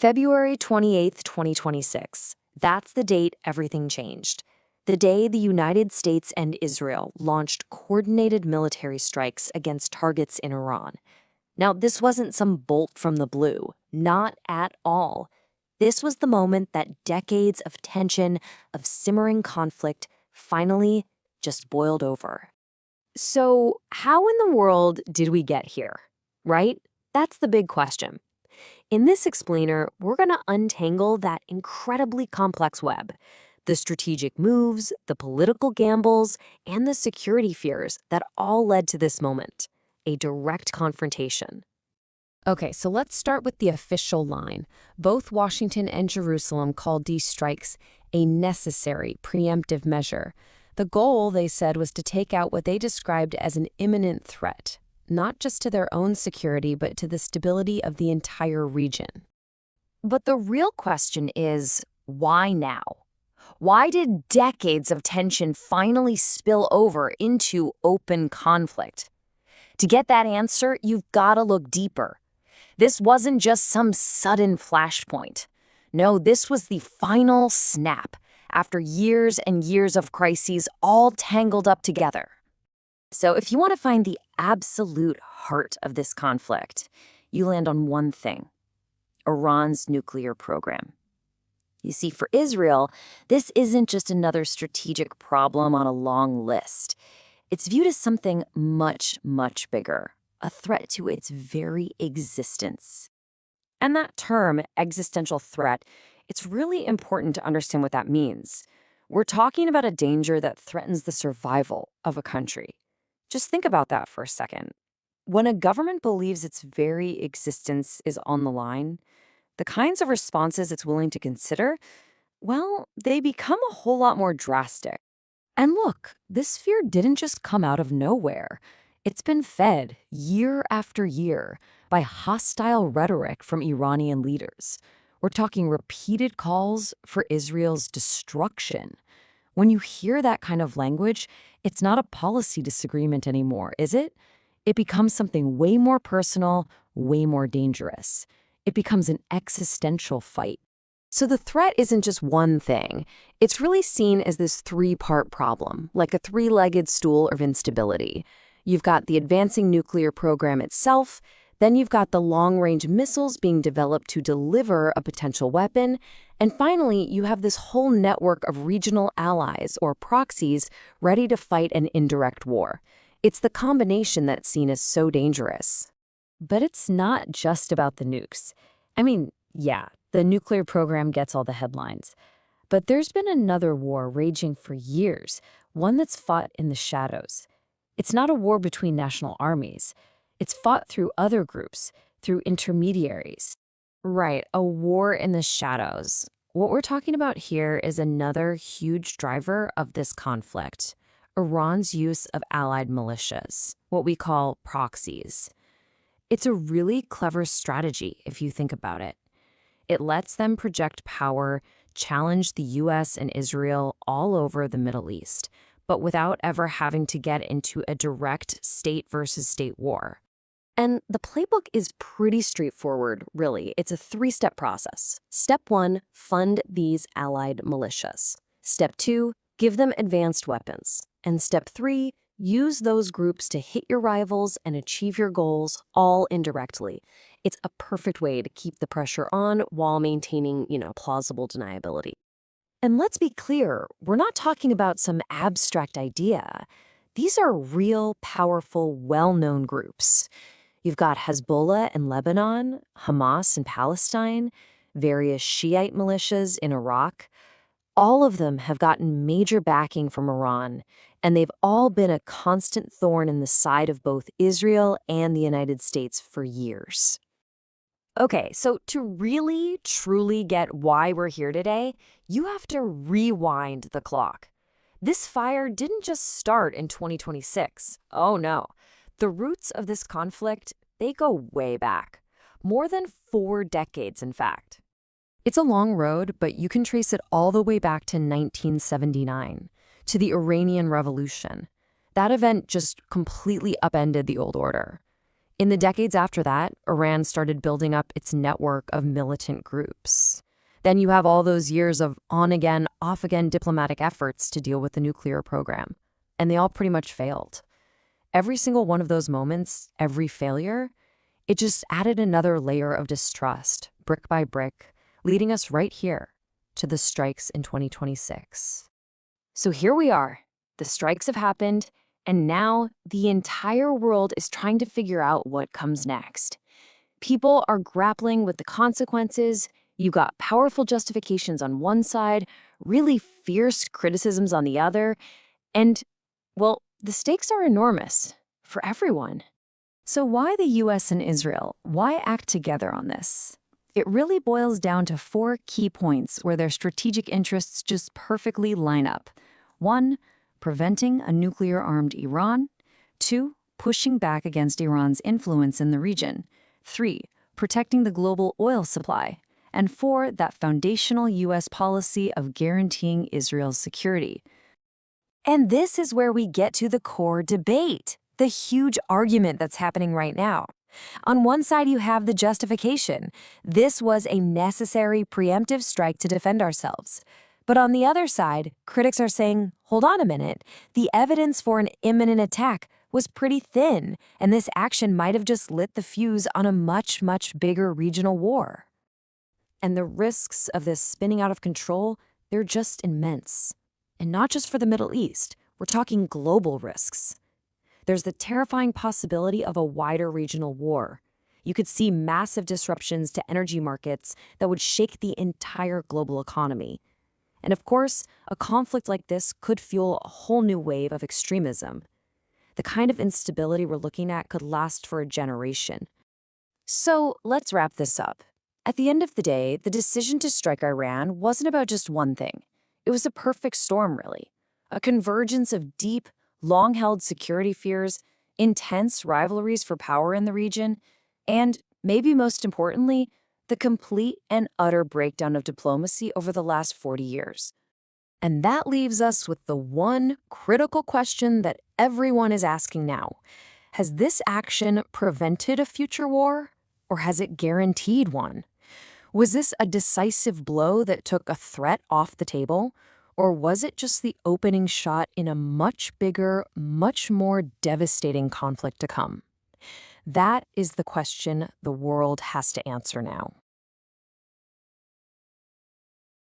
February 28th, 2026. That's the date everything changed. The day the United States and Israel launched coordinated military strikes against targets in Iran. Now, this wasn't some bolt from the blue. Not at all. This was the moment that decades of tension, of simmering conflict, finally just boiled over. So, how in the world did we get here? Right? That's the big question. In this explainer, we're going to untangle that incredibly complex web. The strategic moves, the political gambles, and the security fears that all led to this moment. A direct confrontation. Okay, so let's start with the official line. Both Washington and Jerusalem called these strikes a necessary preemptive measure. The goal, they said, was to take out what they described as an imminent threat, not just to their own security, but to the stability of the entire region. But the real question is, why now? Why did decades of tension finally spill over into open conflict? To get that answer, you've got to look deeper. This wasn't just some sudden flashpoint. No, this was the final snap after years and years of crises all tangled up together. So if you want to find the absolute heart of this conflict, you land on one thing: Iran's nuclear program. You see, for Israel, this isn't just another strategic problem on a long list. It's viewed as something much, much bigger, a threat to its very existence. And that term, existential threat, it's really important to understand what that means. We're talking about a danger that threatens the survival of a country. Just think about that for a second. When a government believes its very existence is on the line, the kinds of responses it's willing to consider, well, they become a whole lot more drastic. And look, this fear didn't just come out of nowhere. It's been fed year after year by hostile rhetoric from Iranian leaders. We're talking repeated calls for Israel's destruction. When you hear that kind of language, it's not a policy disagreement anymore, is it? It becomes something way more personal, way more dangerous. It becomes an existential fight. So the threat isn't just one thing. It's really seen as this three-part problem, like a three-legged stool of instability. You've got the advancing nuclear program itself, then you've got the long-range missiles being developed to deliver a potential weapon, and finally, you have this whole network of regional allies, or proxies, ready to fight an indirect war. It's the combination that's seen as so dangerous. But it's not just about the nukes. I mean, yeah, the nuclear program gets all the headlines. But there's been another war raging for years, one that's fought in the shadows. It's not a war between national armies. It's fought through other groups, through intermediaries. Right, a war in the shadows. What we're talking about here is another huge driver of this conflict: Iran's use of allied militias, what we call proxies. It's a really clever strategy if you think about it. It lets them project power, challenge the US and Israel all over the Middle East, but without ever having to get into a direct state versus state war. And the playbook is pretty straightforward, really. It's a three-step process. Step 1, fund these allied militias. Step 2, give them advanced weapons. And step 3, use those groups to hit your rivals and achieve your goals, all indirectly. It's a perfect way to keep the pressure on while maintaining, plausible deniability. And let's be clear, we're not talking about some abstract idea. These are real, powerful, well-known groups. You've got Hezbollah in Lebanon, Hamas in Palestine, various Shiite militias in Iraq. All of them have gotten major backing from Iran, and they've all been a constant thorn in the side of both Israel and the United States for years. Okay, so to really, truly get why we're here today, you have to rewind the clock. This fire didn't just start in 2026. Oh no. The roots of this conflict, they go way back. More than 4 decades, in fact. It's a long road, but you can trace it all the way back to 1979, to the Iranian Revolution. That event just completely upended the old order. In the decades after that, Iran started building up its network of militant groups. Then you have all those years of on-again, off-again diplomatic efforts to deal with the nuclear program. And they all pretty much failed. Every single one of those moments, every failure, it just added another layer of distrust, brick by brick, leading us right here to the strikes in 2026. So here we are. The strikes have happened, and now the entire world is trying to figure out what comes next. People are grappling with the consequences. You got powerful justifications on one side, really fierce criticisms on the other, and, well, the stakes are enormous for everyone. So why the US and Israel? Why act together on this? It really boils down to 4 key points where their strategic interests just perfectly line up. 1, preventing a nuclear-armed Iran. 2, pushing back against Iran's influence in the region. 3, protecting the global oil supply. And 4, that foundational US policy of guaranteeing Israel's security. And this is where we get to the core debate, the huge argument that's happening right now. On one side, you have the justification. This was a necessary preemptive strike to defend ourselves. But on the other side, critics are saying, hold on a minute, the evidence for an imminent attack was pretty thin, and this action might have just lit the fuse on a much, much bigger regional war. And the risks of this spinning out of control, they're just immense. And not just for the Middle East, we're talking global risks. There's the terrifying possibility of a wider regional war. You could see massive disruptions to energy markets that would shake the entire global economy. And of course, a conflict like this could fuel a whole new wave of extremism. The kind of instability we're looking at could last for a generation. So let's wrap this up. At the end of the day, the decision to strike Iran wasn't about just one thing. It was a perfect storm, really. A convergence of deep, long-held security fears, intense rivalries for power in the region, and, maybe most importantly, the complete and utter breakdown of diplomacy over the last 40 years. And that leaves us with the one critical question that everyone is asking now. Has this action prevented a future war, or has it guaranteed one? Was this a decisive blow that took a threat off the table, or was it just the opening shot in a much bigger, much more devastating conflict to come? That is the question the world has to answer now.